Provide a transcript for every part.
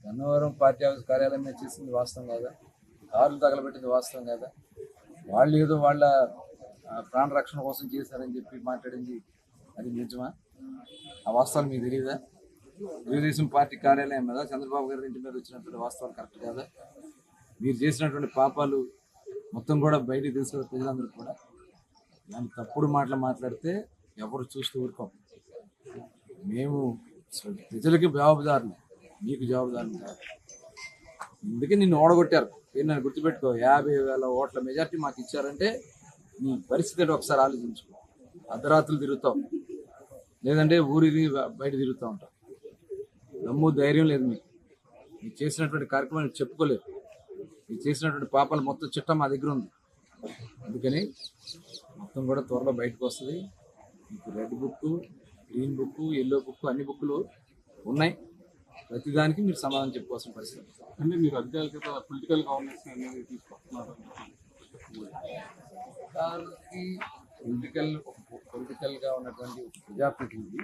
Gannavaram party office కార్యాలయం మీద చేసింది వాస్తవం కాదా? కార్లు తగలబెట్టింది వాస్తవం కాదా? వాళ్ళు ఏదో వాళ్ళ ప్రాణ రక్షణ కోసం చేశారని చెప్పి మాట్లాడింది అది నిజమా? ఆ వాస్తవాలు మీకు తెలియదా? తెలుగుదేశం పార్టీ కార్యాలయం మీద చంద్రబాబు గారి ఇంటి మీద వచ్చినటువంటి వాస్తవాలు కరెక్ట్ కాదా? మీరు చేసినటువంటి పాపాలు మొత్తం కూడా బయటికి తెలుసు ప్రజలందరూ కూడా. ఇలాంటి తప్పుడు మాటలు మాట్లాడితే ఎవరు చూస్తూ ఊరుకోం. మేము ప్రజలకి జవాబుదారులు, నీకు జవాబుదారులు కాదు. అందుకే నిన్ను ఓడగొట్టారు. నన్ను గుర్తుపెట్టుకో, 50,000 ఓట్ల మెజార్టీ మాకు ఇచ్చారంటే నీ పరిస్థితి ఒకసారి ఆలోచించుకో. అర్ధరాత్రులు తిరుగుతావు, లేదంటే ఊరికి బయట తిరుగుతూ ఉంటావు. దమ్ము ధైర్యం లేదు మీకు. మీరు చేసినటువంటి కార్యక్రమాలు చెప్పుకోలేదు. మీరు చేసినటువంటి పాపాలు మొత్తం చిట్టం మా దగ్గర ఉంది. అందుకని మొత్తం కూడా త్వరలో బయటకు వస్తుంది. మీకు red book, green book, yellow book అన్ని బుక్లు ఉన్నాయి. ప్రతిదానికి మీరు సమాధానం చెప్పుకోవాల్సిన పరిస్థితి. అంటే మీరు అధికారులకి పొలిటికల్ గవర్నెన్స్ అనేది తీసుకొస్తున్నారు. పొలిటికల్గా ఉన్నటువంటి ప్రజాప్రతినిధి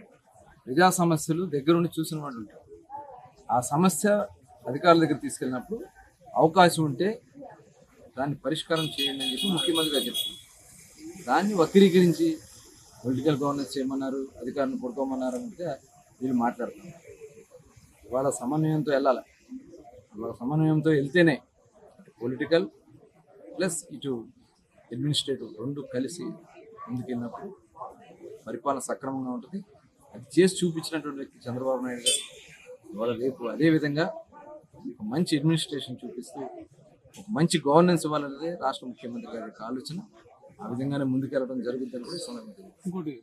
ప్రజా సమస్యలు దగ్గరుండి చూసిన వాళ్ళు ఉంటారు. ఆ సమస్య అధికారుల దగ్గర తీసుకెళ్ళినప్పుడు అవకాశం ఉంటే దాన్ని పరిష్కారం చేయండి అని చెప్పి ముఖ్యమంత్రి గారు చెప్తున్నారు. దాన్ని వక్రీకరించి పొలిటికల్ గవర్నెన్స్ చేయమన్నారు, అధికారులను పడుకోమన్నారు అంటే వీళ్ళు మాట్లాడుతున్నారు. ఇవాళ సమన్వయంతో వెళ్ళాలి. ఇవాళ సమన్వయంతో వెళ్తేనే పొలిటికల్ ప్లస్ ఇటు అడ్మినిస్ట్రేటివ్ రెండు కలిసి ముందుకెళ్ళినప్పుడు పరిపాలన సక్రమంగా ఉంటుంది. అది చేసి చూపించినటువంటి వ్యక్తి చంద్రబాబు నాయుడు గారు. ఇవాళ రేపు అదేవిధంగా ఒక మంచి అడ్మినిస్ట్రేషన్ చూపిస్తూ ఒక మంచి గవర్నెన్స్ ఇవ్వాలనేది రాష్ట్ర ముఖ్యమంత్రి గారి యొక్క ఆలోచన. ఆ విధంగానే ముందుకెళ్ళడం జరుగుతుందని కూడా ఈ సందర్భంగా ఇంకోటి